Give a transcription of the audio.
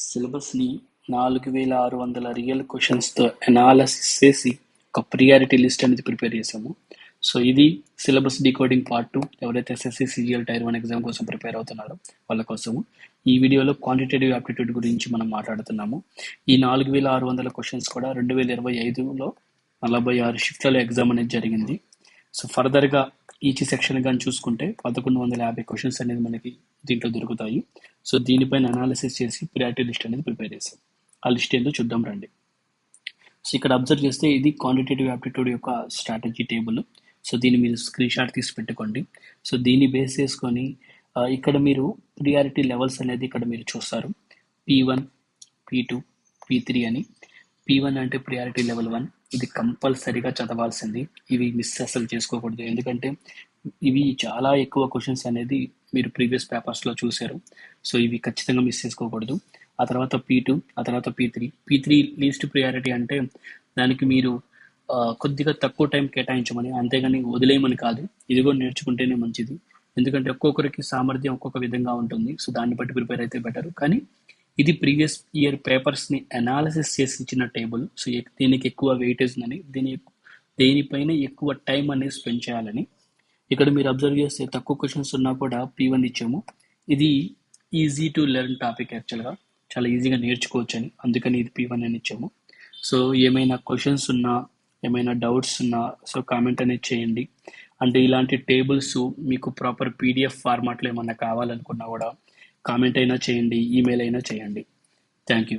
సిలబస్ని 4600 real క్వశ్చన్స్తో analysis చేసి ఒక ప్రియారిటీ లిస్ట్ అనేది ప్రిపేర్ చేసాము. సో ఇది సిలబస్ డీకోడింగ్ పార్ట్ 2. ఎవరైతే ఎస్ఎస్సి సిజిఎల్ టైర్ 1 ఎగ్జామ్ కోసం ప్రిపేర్ అవుతున్నారో వాళ్ళ కోసము ఈ వీడియోలో క్వాంటిటేటివ్ యాప్టిట్యూడ్ గురించి మనం మాట్లాడుతున్నాము. ఈ 4600 క్వశ్చన్స్ కూడా 2025లో 46 షిఫ్ట్లలో ఎగ్జామ్ అనేది జరిగింది. సో ఫర్దర్గా ఈచ్ సెక్షన్ కానీ చూసుకుంటే 1150 క్వశ్చన్స్ అనేది మనకి దీంట్లో దొరుకుతాయి. సో దీనిపైన అనాలిసిస్ చేసి ప్రియారిటీ లిస్ట్ అనేది ప్రిపేర్ చేసాం. ఆ లిస్ట్ ఏందో చూద్దాం రండి. సో ఇక్కడ అబ్జర్వ్ చేస్తే ఇది క్వాంటిటేటివ్ యాప్టిట్యూడ్ యొక్క స్ట్రాటజీ టేబుల్. సో దీన్ని మీరు స్క్రీన్ షాట్ తీసి పెట్టుకోండి. సో దీన్ని బేస్ చేసుకొని ఇక్కడ మీరు ప్రియారిటీ లెవెల్స్ అనేది ఇక్కడ మీరు చూస్తారు. P1, P2, P3 అని. P1 అంటే ప్రియారిటీ లెవెల్ 1. ఇది కంపల్సరీగా చదవాల్సింది. ఇవి మిస్ అసలు చేసుకోకూడదు. ఎందుకంటే ఇవి చాలా ఎక్కువ క్వశ్చన్స్ అనేది మీరు ప్రీవియస్ పేపర్స్లో చూశారు. సో ఇవి ఖచ్చితంగా మిస్ చేసుకోకూడదు. ఆ తర్వాత P2, ఆ తర్వాత P3 లీస్ట్ ప్రియారిటీ అంటే దానికి మీరు కొద్దిగా తక్కువ టైం కేటాయించమని, అంతేగాని వదిలేయమని కాదు. ఇది కూడా నేర్చుకుంటేనే మంచిది. ఎందుకంటే ఒక్కొక్కరికి సామర్థ్యం ఒక్కొక్క విధంగా ఉంటుంది. సో దాన్ని బట్టి ప్రిపేర్ అయితే బెటర్. కానీ ఇది ప్రీవియస్ ఇయర్ పేపర్స్ని అనాలిసిస్ చేసి ఇచ్చిన టేబుల్. సో దీనికి ఎక్కువ వెయిటేజ్ ఉందని, దేనిపైన ఎక్కువ టైం అనేది స్పెండ్ చేయాలని. ఇక్కడ మీరు అబ్జర్వ్ చేస్తే తక్కువ క్వశ్చన్స్ ఉన్నా కూడా P1 ఇచ్చాము. ఇది ఈజీ టు లెర్న్ టాపిక్, యాక్చువల్గా చాలా ఈజీగా నేర్చుకోవచ్చు అని, అందుకని ఇది P1 అని ఇచ్చాము. సో ఏమైనా క్వశ్చన్స్ ఉన్నా, ఏమైనా డౌట్స్ ఉన్నా సో కామెంట్ అనేది చేయండి. అంటే ఇలాంటి టేబుల్స్ మీకు ప్రాపర్ PDF ఫార్మాట్లో ఏమన్నా కావాలనుకున్నా కూడా కామెంట్ అయినా చేయండి, ఈమెయిల్ అయినా చేయండి. Thank you.